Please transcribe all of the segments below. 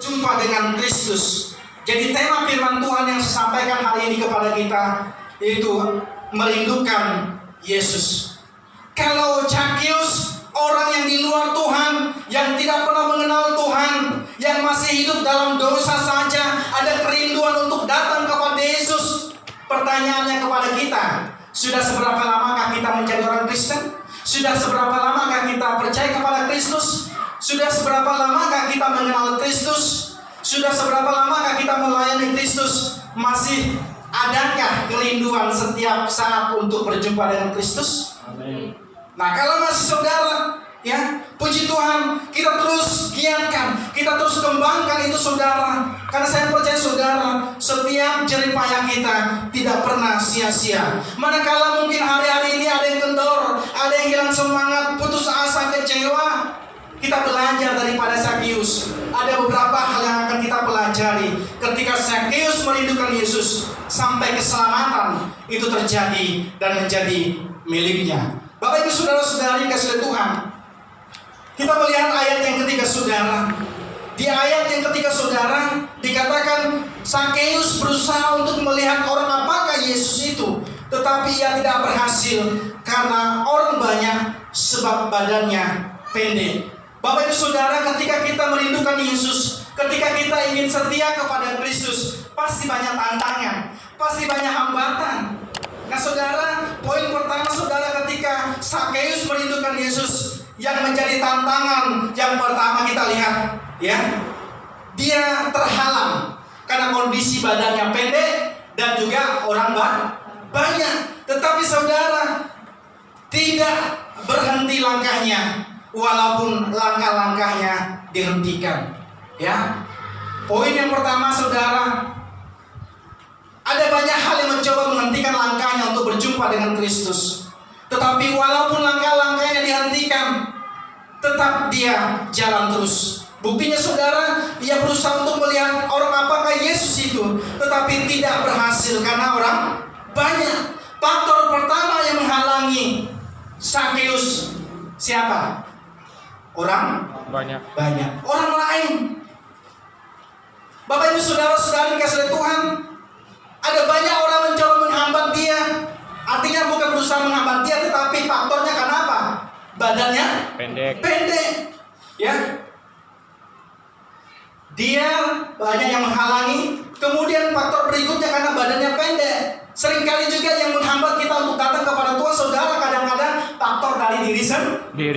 Jumpa dengan Kristus. Jadi tema firman Tuhan yang saya sampaikan hari ini kepada kita yaitu merindukan Yesus. Kalau Zakheus, orang yang di luar Tuhan, yang tidak pernah mengenal Tuhan, yang masih hidup dalam dosa saja, ada kerinduan untuk datang kepada Yesus. Pertanyaannya kepada kita, sudah seberapa lamakah kita menjadi orang Kristen? Sudah seberapa lamakah kita percaya kepada Kristus? Sudah seberapa lamakah kita mengenal Kristus? Sudah seberapa lamakah kita melayani Kristus? Masih adakah kerinduan setiap saat untuk berjumpa dengan Kristus? Amin. Nah, kalau masih saudara, ya, puji Tuhan, kita terus giatkan, kita terus kembangkan itu saudara. Karena saya percaya saudara, setiap jerih payah kita tidak pernah sia-sia. Manakala mungkin hari-hari ini ada yang kendor, ada yang hilang semangat, putus asa, kecewa, kita belajar daripada Zakheus. Ada beberapa hal yang akan kita pelajari. Ketika Zakheus merindukan Yesus, sampai keselamatan itu terjadi dan menjadi miliknya. Bapak Ibu saudara-saudari kasih Tuhan, kita melihat ayat yang ketiga saudara. Di ayat yang ketiga saudara dikatakan Zakheus berusaha untuk melihat orang apakah Yesus itu, tetapi ia tidak berhasil karena orang banyak, sebab badannya pendek. Bapak Ibu saudara, ketika kita merindukan Yesus, ketika kita ingin setia kepada Kristus, pasti banyak tantangan, pasti banyak hambatan. Nah saudara, poin pertama saudara, ketika Zakheus merindukan Yesus, yang menjadi tantangan yang pertama kita lihat, ya, dia terhalang karena kondisi badannya pendek dan juga orang banyak. Tetapi saudara, tidak berhenti langkahnya, walaupun langkah-langkahnya dihentikan. Ya, poin yang pertama saudara, ada banyak hal yang mencoba menghentikan langkahnya untuk berjumpa dengan Kristus. Tetapi walaupun langkah-langkahnya dihentikan, tetap dia jalan terus. Buktinya saudara, ia berusaha untuk melihat orang apakah Yesus itu, tetapi tidak berhasil karena orang banyak. Faktor pertama yang menghalangi Zakheus siapa? Orang Banyak. Orang lain. Bapak Ibu saudara-saudari kasih Tuhan, ada banyak orang mencoba menghambat dia. Artinya bukan berusaha menghambat dia, tetapi faktornya karena apa? Badannya pendek. Ya. Dia banyak yang menghalangi. Kemudian faktor berikutnya karena badannya pendek. Seringkali juga yang menghambat kita untuk datang kepada Tuhan saudara, kadang-kadang faktor dari diri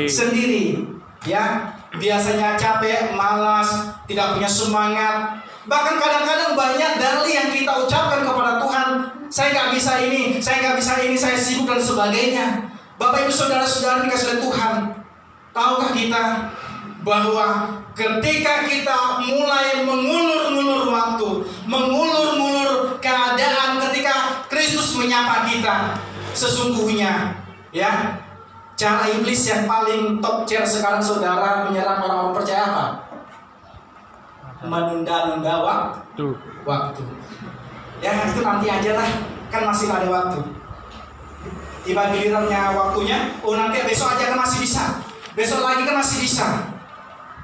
sendiri. Ya, biasanya capek, malas, tidak punya semangat. Bahkan kadang-kadang banyak dalih yang kita ucapkan kepada Tuhan. Saya nggak bisa ini, saya sibuk dan sebagainya. Bapak Ibu saudara-saudari dikasih Tuhan, tahukah kita bahwa ketika kita mulai mengulur-ngulur waktu, mengulur-ngulur keadaan, ketika Kristus menyapa kita, sesungguhnya, ya, cara iblis yang paling top tier sekarang saudara menyerang orang-orang percaya apa? Menunda-nunda waktu. Ya, itu nanti aja lah, kan masih ada waktu. Tiba gilirannya waktunya, oh nanti besok aja kan masih bisa, besok lagi kan masih bisa.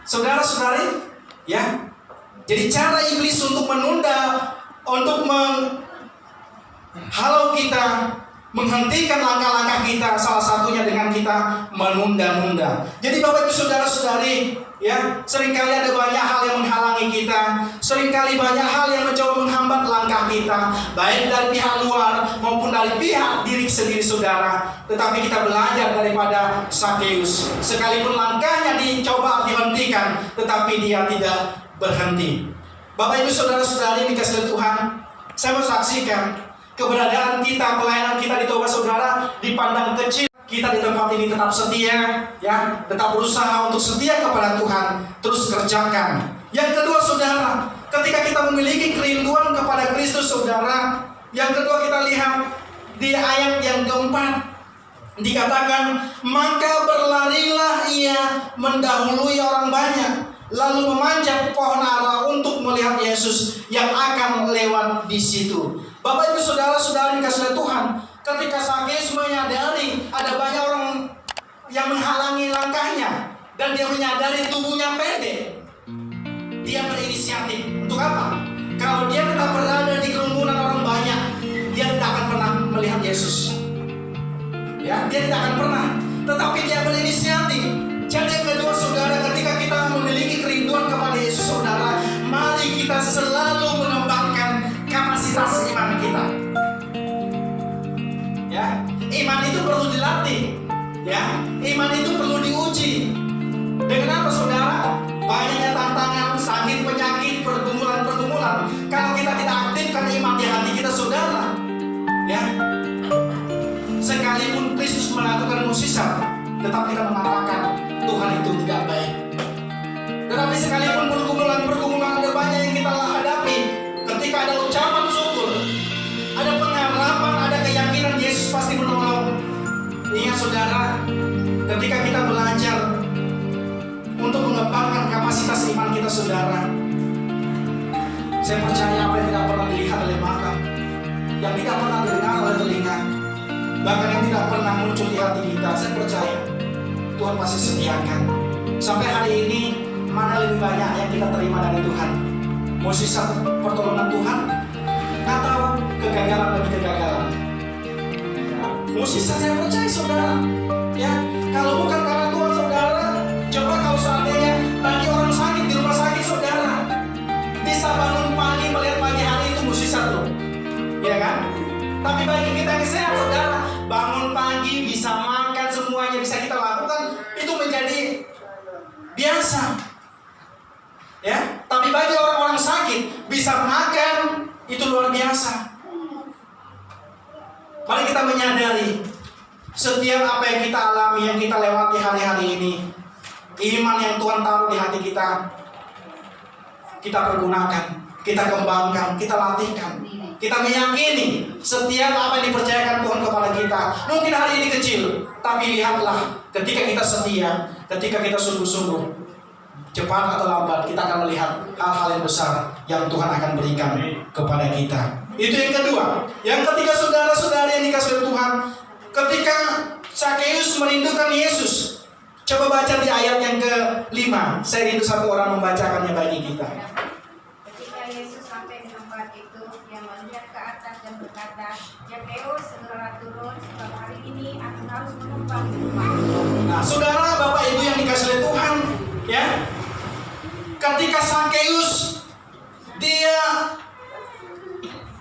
Saudara-saudari, ya. Jadi cara iblis untuk menunda, untuk menghalau kita, menghentikan langkah-langkah kita, salah satunya dengan kita menunda-nunda. Jadi Bapak Ibu saudara-saudari, ya, seringkali ada banyak hal yang menghalangi kita, seringkali banyak hal yang mencoba menghambat langkah kita, baik dari pihak luar maupun dari pihak diri sendiri saudara. Tetapi kita belajar daripada Zakheus, sekalipun langkahnya dicoba dihentikan, tetapi dia tidak berhenti. Bapak Ibu saudara-saudari dikasihi Tuhan, saya mau saksikan keberadaan kita, pelayanan kita di Toba saudara dipandang kecil. Kita di tempat ini tetap setia, ya, tetap berusaha untuk setia kepada Tuhan, terus kerjakan. Yang kedua saudara, ketika kita memiliki kerinduan kepada Kristus saudara, yang kedua kita lihat di ayat yang keempat dikatakan, maka berlarilah ia mendahului orang banyak, lalu memanjat pohon ara untuk melihat Yesus yang akan lewat di situ. Bapak Ibu saudara-saudari kasih Tuhan, ketika Zakheus menyadari ada banyak orang yang menghalangi langkahnya dan dia menyadari tubuhnya pendek, dia berinisiatif. Untuk apa? Kalau dia tetap berada di kerumunan orang banyak, dia tidak akan pernah melihat Yesus. Ya, dia tidak akan pernah. Tetapi dia berinisiatif. Jadi yang kedua saudara, ketika kita memiliki kerinduan kepada Yesus saudara, mari kita selalu mengembangkan kapasitas iman kita. Ya, iman itu perlu dilatih. Ya, iman itu perlu diuji. Dengan apa saudara? Banyaknya tantangan, sakit, penyakit, pergumulan-pergumulan. Kalau kita tidak aktifkan iman di hati kita saudara, ya, sekalipun Kristus melakukan mukjizat, tetap kita mengatakan Tuhan itu tidak baik. Tetapi sekalipun pergumulan-pergumulan ada banyak yang kita hadapi, ketika ada ucapan syukur, ada pengharapan, ada keyakinan Yesus pasti menolong. Ingat saudara, ketika kita belajar untuk mengembangkan kapasitas iman kita saudara, saya percaya apa yang tidak pernah dilihat oleh mata, yang tidak pernah didengar oleh telinga, bahkan yang tidak pernah muncul di hati kita, saya percaya Tuhan pasti sediakan. Sampai hari ini, mana lebih banyak yang kita terima dari Tuhan? Mukjizat pertolongan Tuhan atau kegagalan demi kegagalan? Mukjizat saya percaya saudara. Ya, kalau bukan karena Tuhan saudara, coba kalau seandainya tadi orang sakit di rumah sakit saudara, bisa bangun pagi melihat pagi hari itu mukjizat loh, ya kan? Tapi bagi kita yang sehat saudara, bangun pagi bisa makan semuanya bisa kita lakukan, itu menjadi biasa. Ya, tapi bagi orang-orang sakit bisa makan itu luar biasa. Mari kita menyadari setiap apa yang kita alami, yang kita lewati hari-hari ini, iman yang Tuhan taruh di hati kita, kita pergunakan, kita kembangkan, kita latihkan. Kita meyakini setiap apa yang dipercayakan Tuhan kepada kita. Mungkin hari ini kecil, tapi lihatlah ketika kita setia, ketika kita sungguh-sungguh, cepat atau lambat kita akan melihat hal-hal yang besar yang Tuhan akan berikan kepada kita. Itu yang kedua. Yang ketiga saudara-saudari yang dikasihi Tuhan, ketika Zakheus merindukan Yesus. Coba baca di ayat yang ke-5. Saya rindu satu orang membacakannya bagi kita. Ketika Yesus sampai di tempat itu, dia melihat ke atas dan berkata, Zakheus, segera turun, sebab hari ini aku harus menumpang di rumahmu. Nah, saudara, Bapak Ibu yang dikasihi Tuhan, ya, ketika Zakheus dia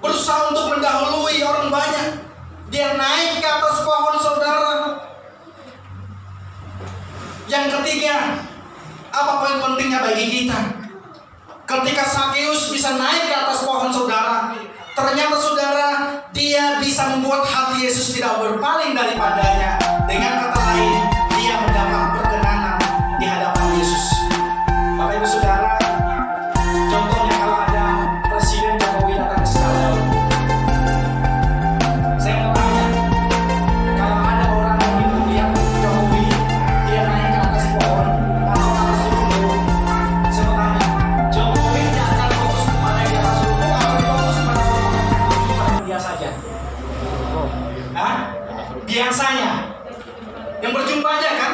berusaha untuk mendahului orang banyak, dia naik ke atas pohon saudara. Yang ketiga, apa poin pentingnya bagi kita? Ketika Zakheus bisa naik ke atas pohon saudara, ternyata saudara, dia bisa membuat hati Yesus tidak berpaling daripadanya. Dengan kata lain, dia mendapat perkenanan di hadapan Yesus. Bapak Ibu saudara, contohnya kalau ada Presiden Jokowi datang ke sana, saya mau tanya, kalau ada orang yang ingin melihat Jokowi, dia naik ke atas pohon atau atas gunung, saya mau tanya, Jokowi tidak akan fokus kepada yang di atas gunung atau fokus kepada dia saja? Hah? Biasanya yang berjumpa aja kan?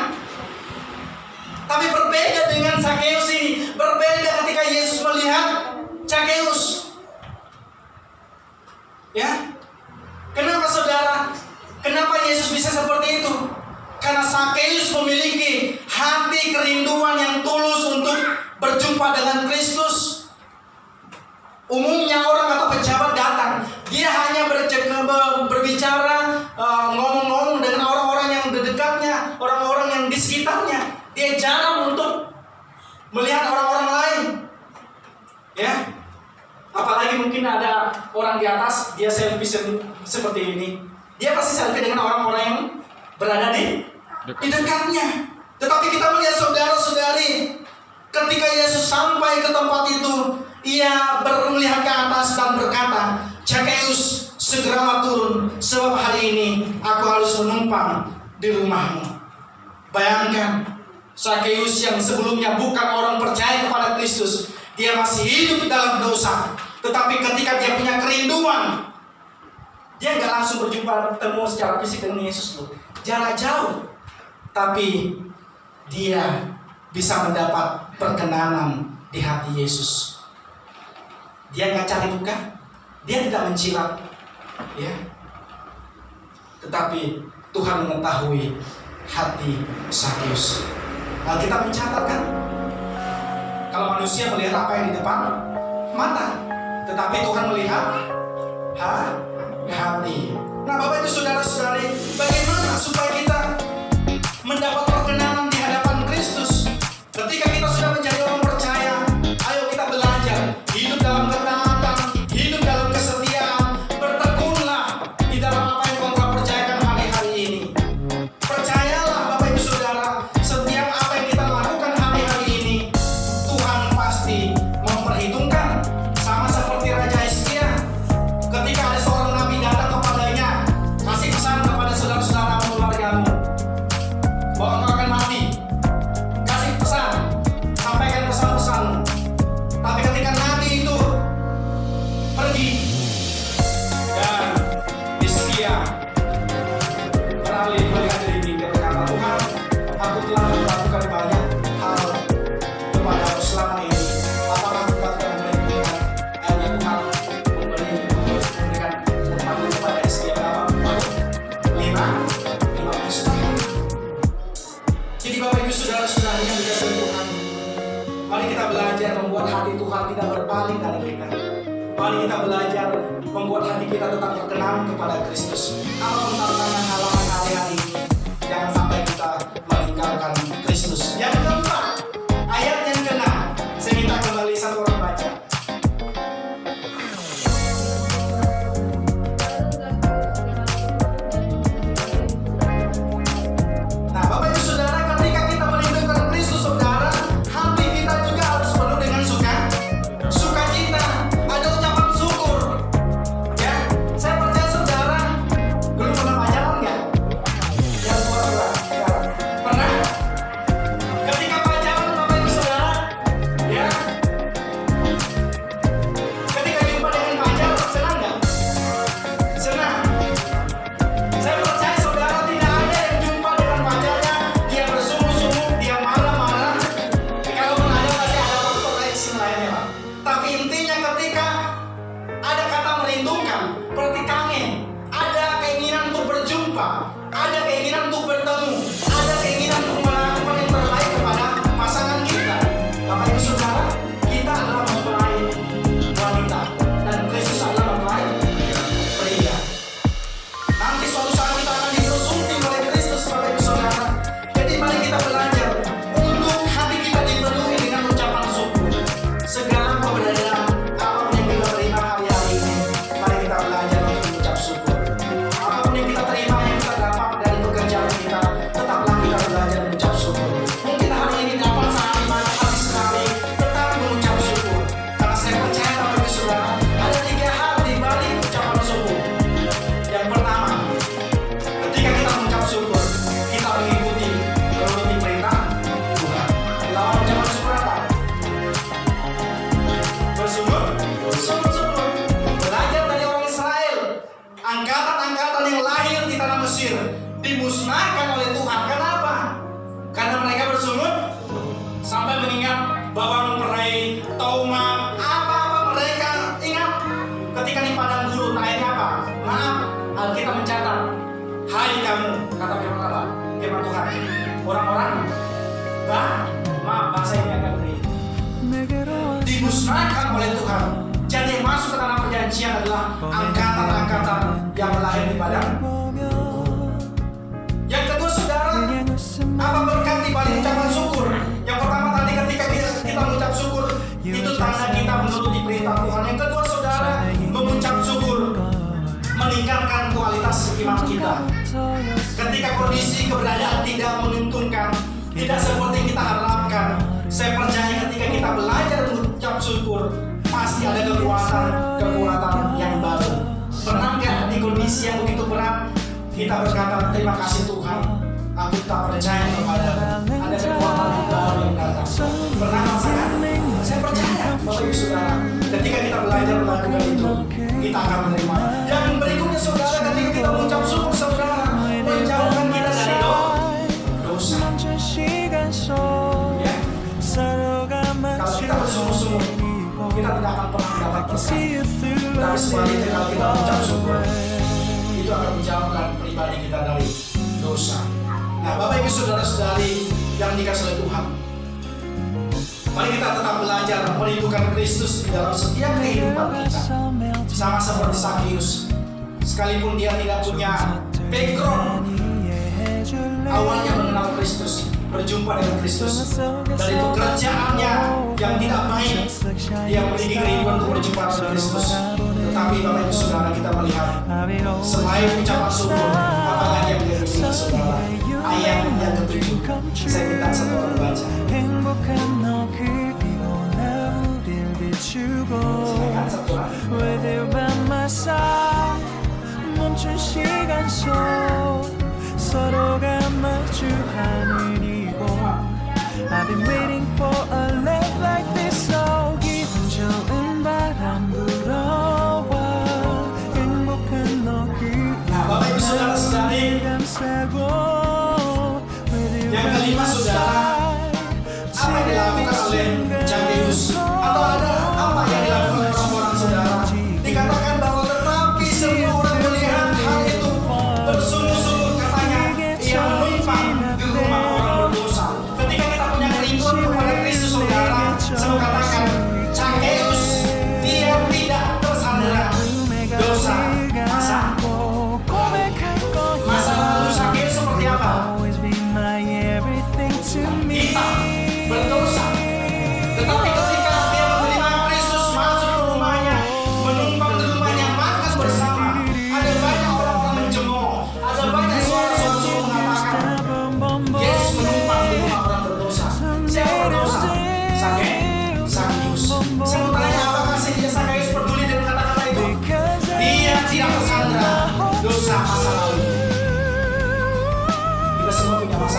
Tapi berbeda dengan Zakheus ini. Berbeda ketika Yesus melihat Zakheus. Ya, kenapa saudara? Kenapa Yesus bisa seperti itu? Karena Zakheus memiliki hati kerinduan yang tulus untuk berjumpa dengan Kristus. Umumnya orang atau pejabat datang, dia hanya berbicara, ngomong-ngomong dengan orang-orang yang di dekatnya, orang-orang yang di sekitarnya. Dia jarang untuk melihat orang-orang lain. Ya, apalagi mungkin ada orang di atas, dia selfie seperti ini. Dia pasti selfie dengan orang-orang yang berada di dekatnya. Tetapi kita melihat saudara-saudari, ketika Yesus sampai ke tempat itu, ia melihat ke atas dan berkata, Zakheus, segeralah turun, sebab hari ini aku harus menumpang di rumahmu. Bayangkan, Zakheus yang sebelumnya bukan orang percaya kepada Kristus, dia masih hidup dalam dosa. Tetapi ketika dia punya kerinduan, dia nggak langsung bertemu secara fisik dengan Yesus loh, jarak jauh. Tapi dia bisa mendapat perkenanan di hati Yesus. Dia nggak cari muka, dia tidak mencilat, ya. Tetapi Tuhan mengetahui hati Sakeus. Alkitab mencatatkan, kalau manusia melihat apa yang di depan mata, tetapi Tuhan melihat hati. Nah, Bapak Ibu Saudara-saudari, bagaimana supaya kita mendapat perkenanan di hadapan Kristus? Ketika kita sudah menjadi orang percaya, ayo kita belajar hidup dalam ketaatan, hidup dalam kesetiaan, bertekunlah di dalam apa yang kau percayakan hari-hari ini. Percayalah Bapak Ibu Saudara, setiap apa yang kita lakukan hari-hari ini, Tuhan pasti memperhitungkan. Sama seperti Raja Hizkia, ketika ada seorang nabi datang kepadanya, kasih pesan kepada saudara-saudara keluargamu bahwa engkau akan mati. Kasih pesan, sampaikan pesan-pesanmu. Tapi ketika nabi itu pergi dan Hizkia beralih melihat diri, dia berkata, Tuhan, aku telah melakukan banyak hal kepadamu selama ini. Apakah engkau akan memberikan? Akhirnya Tuhan memberikan upahnya kepada Hizkia berapa? 15 tahun. Jadi Bapak Ibu Saudara-saudari yang dikasihi Tuhan, mari kita belajar membuat hati Tuhan tidak berpaling dari kita. Mari kita belajar membuat hati kita tetap terkenal kepada Kristus. Apapun tantangan halangan hari-hari ini, jangan sampai kita meninggalkan Kristus. Yang keempat, ayat yang ke-6, saya minta kembali satu orang baca. Nah, Bapak Ibu Saudara, ketika kita merindukan Kristus, saudara, hati kita juga harus penuh dengan sukacita. Ada ucapan syukur. Ya, saya percaya saudara dulu pernah pacaran nggak? Yang tua-tua, ya. Pernah? Ketika pacaran Bapak Ibu Saudara, ya. Ketika jumpa dengan pacar, senang nggak? Senang. Saya percaya saudara tidak ada yang jumpa dengan pacarnya, dia bersungguh-sungguh, dia marah-marah. Kalau pun ada pasti ada faktor lainnya, Pak. Tapi intinya ketika ada kata merindukan, berarti kangen, ada keinginan untuk berjumpa, ada keinginan untuk bertemu, ada keinginan untuk melakukan yang terbaik kepada pasangan kita. Bapak Ibu Saudara, kita adalah mempelai wanita dan Kristus adalah mempelai pria. Nanti suatu saat kita akan dibersunting oleh Kristus, Bapak Ibu Saudara. Jadi mari kita belajar untuk hati kita dipenuhi dengan ucapan syukur. Segala keberadaan apapun yang kita terima hari-hari ini, mari kita belajar untuk mengucap syukur. Apapun yang kita terima, yang kita dapat dari pekerjaan kita, tetaplah kita belajar mengucap syukur. Mungkin hari ini dapat sehari sekali, tetap mengucap syukur. Karena saya percaya Bapak Ibu Saudara, ada 3 hal di balik ucapan syukur. Yang pertama, ketika kita mengucap syukur, kita menuruti perintah Tuhan. Lawan ucapan syukur apa? Bersyukur. Belajar dari orang Israel, angkatan-angkatan yang lahir di tanah Mesir dimusnahkan oleh Tuhan. Kenapa? Karena mereka bersungguh sampai mengingat bahwa mempelai Tauma, apa-apa mereka ingat. Ketika di padang gurun, akhirnya apa? Maaf, Alkitab mencatat, hai kamu, kata firman Allah, firman Tuhan, orang-orang maaf, bahasa ini agak beri, dimusnahkan oleh Tuhan. Jadi yang masuk ke tanah perjanjian adalah angkatan-angkatan yang lahir di padang. Yang kedua saudara, apa berkat di balik ucapan syukur? Yang pertama tadi ketika kita mengucap syukur, itu tanda kita menuruti perintah Tuhan. Yang kedua saudara, mengucap syukur meningkatkan kualitas iman kita. Ketika kondisi keberadaan tidak menguntungkan, tidak seperti kita harapkan, saya percaya ketika kita belajar mengucap syukur, pasti ada kekuatan yang baru. Pernah nggak di kondisi yang begitu berat, kita berkata terima kasih Tuhan, aku tak percaya kepada ada kekuatan yang baru yang datang. Pernah merasakan? Saya percaya Bapak Ibu Saudara, ketika kita belajar melakukan itu, kita akan menerima. Yang berikutnya saudara, ketika kita mengucap syukur saudara, menjauhkan kita dari dosa. Ya. Kalau kita bersungguh kita tidak akan pernah mendapat berkat. Tapi sebaliknya kalau kita mengucap syukur, itu akan menjauhkan pribadi kita dari dosa. Nah, Bapak Ibu Saudara-saudari yang dikasihi oleh Tuhan, mari kita tetap belajar merindukan Kristus di dalam setiap kehidupan kita. Sama seperti Sakeus, sekalipun dia tidak punya background awalnya mengenal Kristus, berjumpa dengan Kristus, dari pekerjaannya yang tidak baik, dia memiliki kehidupan untuk berjumpa dengan Kristus. Tetapi Bapak Ibu Saudara, kita melihat selain ucapan syukur, apalagi yang dia miliki saudara. Ayat yang ketujuh, saya minta satu orang baca. Silakan satu orang. 멈춘 시간 속 서로가 마주하는 이곳 I've been waiting for a love like this so 기분 좋은 바람 불어와 행복한 너 Nah, Bapak Ibu Saudara-saudari, 감싸고 yang kelima saudara, apa yang dilakukan oleh Sakeus? Atau ada apa yang dilakukan oleh orang-orang saudara? Dikatakan bahwa tetapi semua orang melihat hal itu bersungguh-sungguh, katanya ia menumpang di rumah orang berdosa. Ketika kita punya kerinduan kepada Kristus saudara, saya katakan Sakeus dia tidak tersandera dosa. Masa lalu Sakeus seperti apa? Kita berdosa. Tetapi ketika dia menerima Kristus masuk ke rumahnya, menumpang di rumahnya, makan bersama, ada banyak orang-orang menjemur, ada banyak suara-suara mengatakan Yesus menumpang di rumah orang berdosa. Siapa berdosa? Sakeus. Saya mau tanya, apakah Sakeus peduli dengan kata-kata itu? Dia tidak tersandera dosa masa lalu. Kita semua punya masa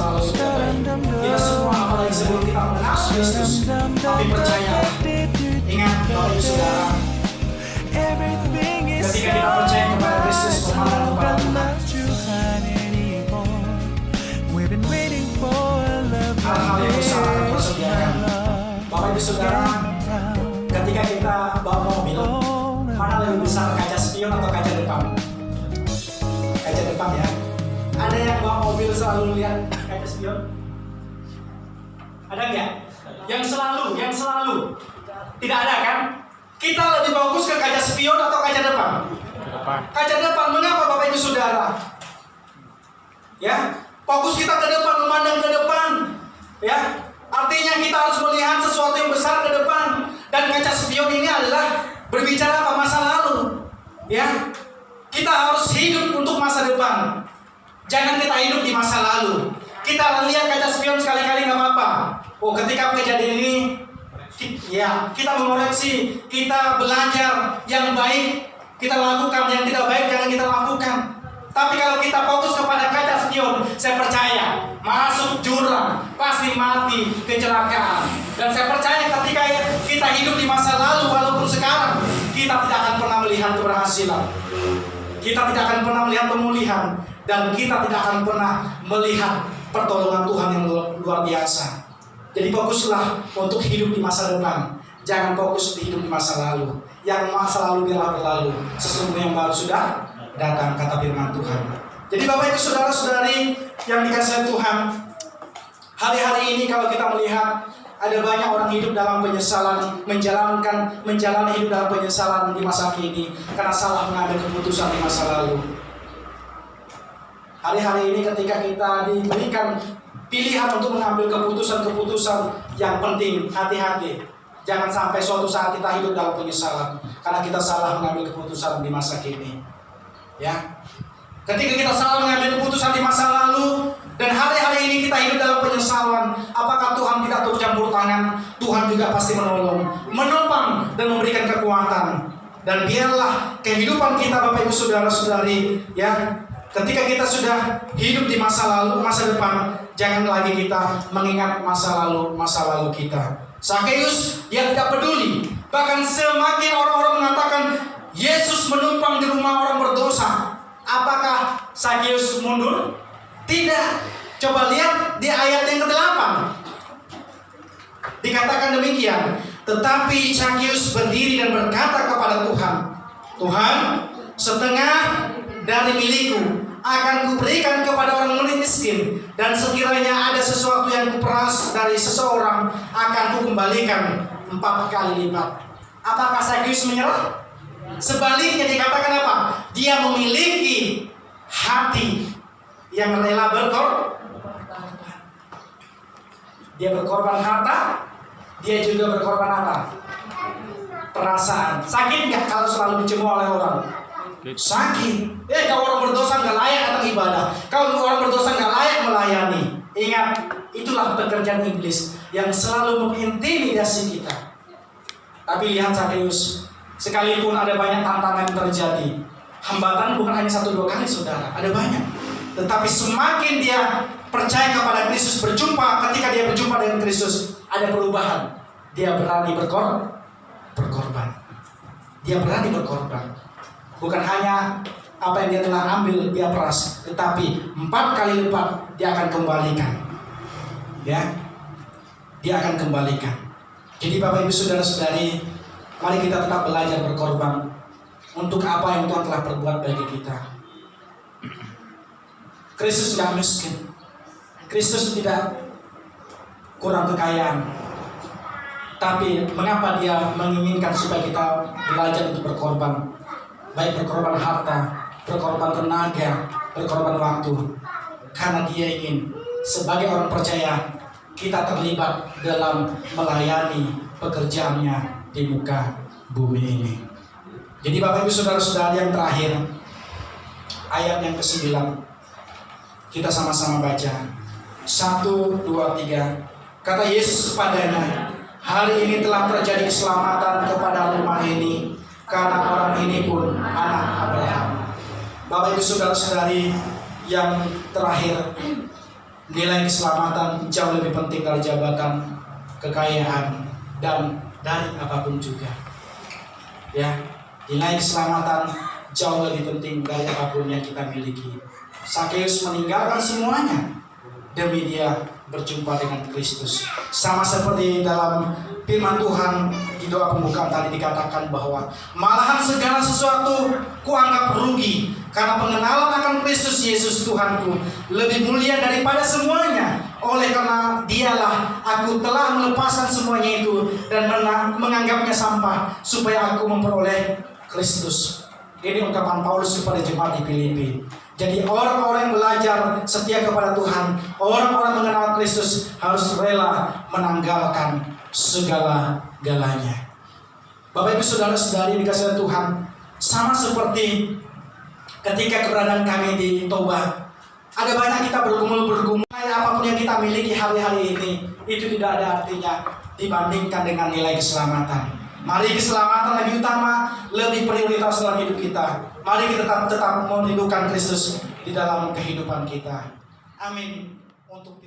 lalu saudara. Kita semua apalagi sebelum kita mengenal Kristus, tapi percayalah, ingat Bapak Ibu Saudara, ketika kita percaya kepada Kristus, memandang kepada Tuhan, hal-hal yang besar akan persediakan. Bapak Ibu Saudara, ketika kita bawa mobil, mana lebih besar, kaca spion atau kaca depan? Kaca depan ya. Ada yang bawa mobil selalu lihat kaca spion? Ada nggak? Yang selalu tidak ada kan? Kita lebih bagus ke kaca spion atau kaca depan? Kaca depan. Mengapa Bapak Ibu Saudara? Ya, fokus kita ke depan, memandang ke depan. Ya, artinya kita harus melihat sesuatu yang besar ke depan. Dan kaca spion ini adalah berbicara apa? Masa lalu. Ya, kita harus hidup untuk masa depan. Jangan kita hidup di masa lalu. Kita lihat kaca spion sekali-kali nggak apa-apa. Oh, ketika kejadian ini, ya kita mengoreksi, kita belajar yang baik, kita lakukan, yang tidak baik jangan kita lakukan. Tapi kalau kita fokus kepada kaca spion, saya percaya masuk jurang, pasti mati, kecelakaan. Dan saya percaya ketika kita hidup di masa lalu, walaupun sekarang kita tidak akan pernah melihat keberhasilan, kita tidak akan pernah melihat pemulihan, dan kita tidak akan pernah melihat pertolongan Tuhan yang luar biasa. Jadi fokuslah untuk hidup di masa depan. Jangan fokus di hidup di masa lalu. Yang masa lalu biarlah berlalu. Sesungguhnya yang baru sudah datang, kata firman Tuhan. Jadi Bapak Ibu Saudara-saudari yang dikasihi Tuhan, hari-hari ini kalau kita melihat ada banyak orang hidup dalam penyesalan, menjalani hidup dalam penyesalan di masa kini karena salah mengambil keputusan di masa lalu. Hari-hari ini ketika kita diberikan pilihan untuk mengambil keputusan-keputusan yang penting, hati-hati. Jangan sampai suatu saat kita hidup dalam penyesalan karena kita salah mengambil keputusan di masa kini. Ya, ketika kita salah mengambil keputusan di masa lalu dan hari-hari ini kita hidup dalam penyesalan, apakah Tuhan tidak turut campur tangan? Tuhan juga pasti menolong, menopang dan memberikan kekuatan. Dan biarlah kehidupan kita Bapak Ibu Saudara-saudari, ya, ketika kita sudah hidup di masa lalu, masa depan, jangan lagi kita mengingat masa lalu kita. Sakeus dia tidak peduli. Bahkan semakin orang-orang mengatakan Yesus menumpang di rumah orang berdosa, apakah Sakeus mundur? Tidak. Coba lihat di ayat yang ke-8. Dikatakan demikian, Tetapi Zakheus berdiri dan berkata kepada Tuhan, Tuhan, setengah dari milikku akan kuberikan kepada orang miskin, dan sekiranya ada sesuatu yang kuperas dari seseorang akan kukembalikan 4 kali lipat. Apakah Zakheus menyerah? Sebaliknya dikatakan apa? Dia memiliki hati yang rela berkorban. Dia berkorban harta, dia juga berkorban apa? Perasaan. Sakit nggak kalau selalu dicemooh oleh orang? Sakit. Kalau orang berdosa nggak layak datang ibadah. Kalau orang berdosa nggak layak melayani. Ingat, itulah pekerjaan iblis yang selalu mengintimidasi kita. Tapi lihat Zakheus, sekalipun ada banyak tantangan yang terjadi, hambatan bukan hanya 1-2 kali saudara, ada banyak. Tetapi semakin dia percaya kepada Kristus, ketika dia berjumpa dengan Kristus, ada perubahan. Dia berani berkorban. Dia berani berkorban. Bukan hanya apa yang dia telah ambil dia peras, tetapi 4 kali lipat dia akan kembalikan. Ya, dia akan kembalikan. Jadi Bapak Ibu Saudara-saudari, mari kita tetap belajar berkorban untuk apa yang Tuhan telah perbuat bagi kita. Kristus tidak miskin. Kristus tidak kurang kekayaan. Tapi mengapa dia menginginkan supaya kita belajar untuk berkorban? Baik berkorban harta, berkorban tenaga, berkorban waktu. Karena dia ingin sebagai orang percaya kita terlibat dalam melayani pekerjaannya di muka bumi ini. Jadi Bapak Ibu Saudara-saudari, yang terakhir, ayat yang ke-9, kita sama-sama baca. 1, 2, 3. Kata Yesus kepadanya, hari ini telah terjadi keselamatan kepada rumah ini, karena orang ini pun anak Abraham. Bapak Ibu Saudara-saudari, yang terakhir, nilai keselamatan jauh lebih penting dari jabatan, kekayaan, dan dari apapun juga. Ya, nilai keselamatan jauh lebih penting dari apapun yang kita miliki. Zakheus meninggalkan semuanya demi dia berjumpa dengan Kristus. Sama seperti dalam firman Tuhan di doa pembukaan tadi dikatakan bahwa malahan segala sesuatu kuanggap rugi karena pengenalan akan Kristus Yesus Tuhanku lebih mulia daripada semuanya. Oleh karena dialah aku telah melepaskan semuanya itu dan menganggapnya sampah supaya aku memperoleh Kristus. Ini ungkapan Paulus kepada jemaat di Filipi. Jadi orang-orang yang belajar setia kepada Tuhan, orang-orang mengenal Kristus harus rela menanggalkan segala-galanya. Bapak Ibu Saudara-saudari dikasihi Tuhan, sama seperti ketika keberadaan kami di Toba, ada banyak kita bergumul. Apapun yang kita miliki hari-hari ini, itu tidak ada artinya dibandingkan dengan nilai keselamatan. Mari keselamatan lebih utama, lebih prioritas dalam hidup kita. Mari kita tetap merindukan Kristus di dalam kehidupan kita. Amin. Untuk